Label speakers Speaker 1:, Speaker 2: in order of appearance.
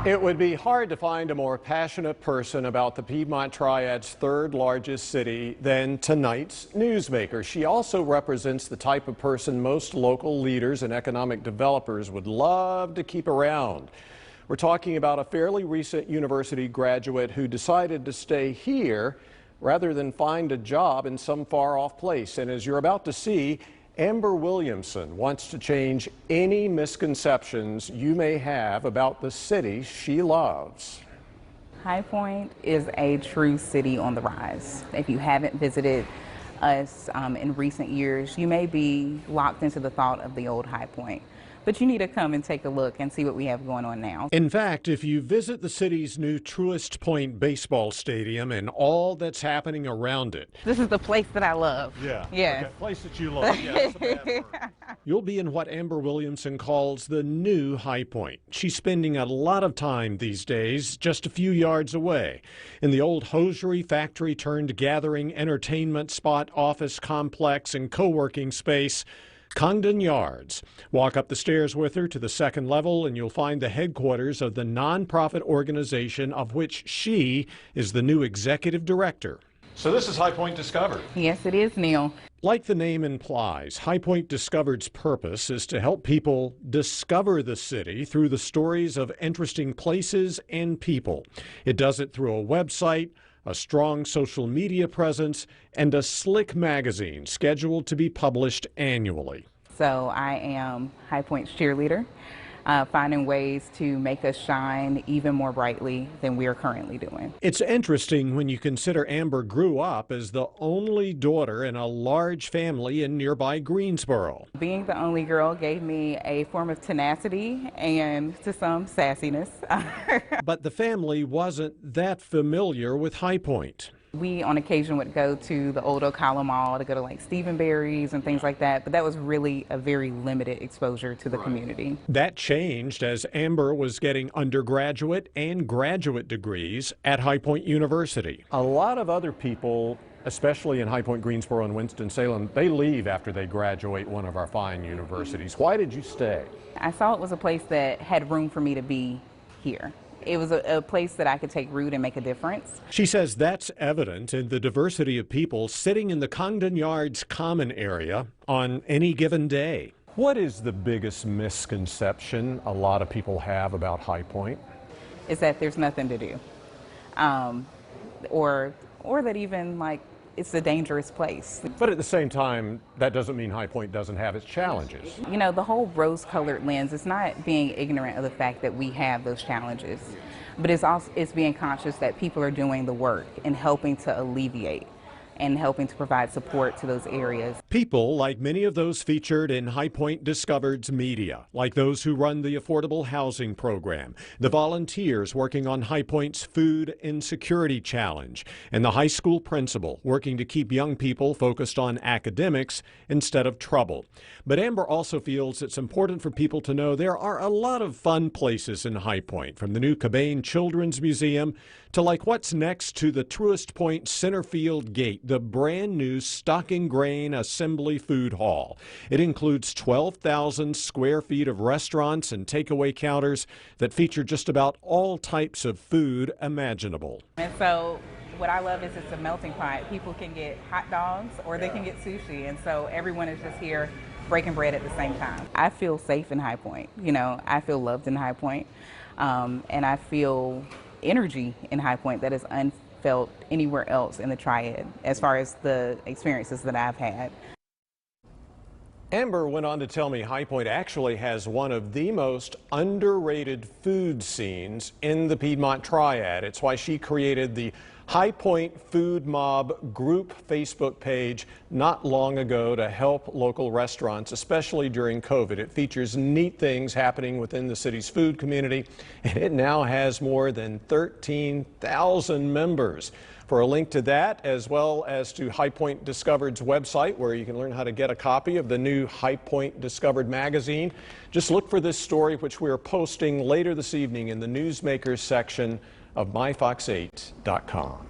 Speaker 1: It would be hard to find a more passionate person about the Piedmont Triad's third largest city than tonight's newsmaker. She also represents the type of person most local leaders and economic developers would love to keep around. We're talking about a fairly recent university graduate who decided to stay here rather than find a job in some far-off place. And as you're about to see, Amber Williamson wants to change any misconceptions you may have about the city she loves.
Speaker 2: High Point is a true city on the rise. If you haven't visited us in recent years, you may be locked into the thought of the old High Point. But you need to come and take a look and see what we have going on now.
Speaker 1: In fact, if you visit the city's new Truist Point baseball stadium and all that's happening around it.
Speaker 2: This is the place that I love.
Speaker 1: Yeah.
Speaker 2: Okay.
Speaker 1: Place that you love. Yeah, that's a bad word. You'll be in what Amber Williamson calls the new High Point. She's spending a lot of time these days just a few yards away in the old hosiery factory turned gathering, entertainment spot, office complex, and co-working space, Congdon Yards. Walk up the stairs with her to the second level and you'll find the headquarters of the nonprofit organization of which she is the new executive director. So this is High Point Discovered.
Speaker 2: Yes, it is, Neil.
Speaker 1: Like the name implies, High Point Discovered's purpose is to help people discover the city through the stories of interesting places and people. It does it through a website, a strong social media presence, and a slick magazine scheduled to be published annually.
Speaker 2: So I am High Point's cheerleader, finding ways to make us shine even more brightly than we are currently doing.
Speaker 1: It's interesting when you consider Amber grew up as the only daughter in a large family in nearby Greensboro.
Speaker 2: Being the only girl gave me a form of tenacity and to some sassiness.
Speaker 1: But the family wasn't that familiar with High Point.
Speaker 2: We on occasion would go to the old Ocala Mall to go to like Stephen Barry's and things like that, but that was really a very limited exposure to the community.
Speaker 1: That changed as Amber was getting undergraduate and graduate degrees at High Point University. A lot of other people, especially in High Point, Greensboro, and Winston-Salem, they leave after they graduate one of our fine universities. Why did you stay?
Speaker 2: I saw it was a place that had room for me to be here. It was a place that I could take root and make a difference.
Speaker 1: She says that's evident in the diversity of people sitting in the Congdon Yards common area on any given day. What is the biggest misconception a lot of people have about High Point?
Speaker 2: Is that there's nothing to do. Or that even like it's a dangerous place.
Speaker 1: But at the same time, that doesn't mean High Point doesn't have its challenges.
Speaker 2: You know, the whole rose-colored lens is not being ignorant of the fact that we have those challenges, but it's being conscious that people are doing the work and helping to alleviate and helping to provide support to those areas.
Speaker 1: People like many of those featured in High Point Discovered's media, like those who run the Affordable Housing Program, the volunteers working on High Point's Food Insecurity Challenge, and the high school principal working to keep young people focused on academics instead of trouble. But Amber also feels it's important for people to know there are a lot of fun places in High Point, from the new Cabane Children's Museum to like what's next to the Truist Point Centerfield Gate, the brand new Stock and Grain Assembly Food Hall. It includes 12,000 square feet of restaurants and takeaway counters that feature just about all types of food imaginable.
Speaker 2: And so what I love is it's a melting pot. People can get hot dogs or they can get sushi, and so everyone is just here breaking bread at the same time. I feel safe in High Point. You know, I feel loved in High Point, and I feel energy in High Point that is unfelt anywhere else in the Triad as far as the experiences that I've had.
Speaker 1: Amber went on to tell me High Point actually has one of the most underrated food scenes in the Piedmont Triad. It's why she created the High Point Food Mob group Facebook page not long ago to help local restaurants, especially during COVID. It features neat things happening within the city's food community, and it now has more than 13,000 members. For a link to that, as well as to High Point Discovered's website, where you can learn how to get a copy of the new High Point Discovered magazine, just look for this story, which we are posting later this evening in the Newsmakers section of myfox8.com.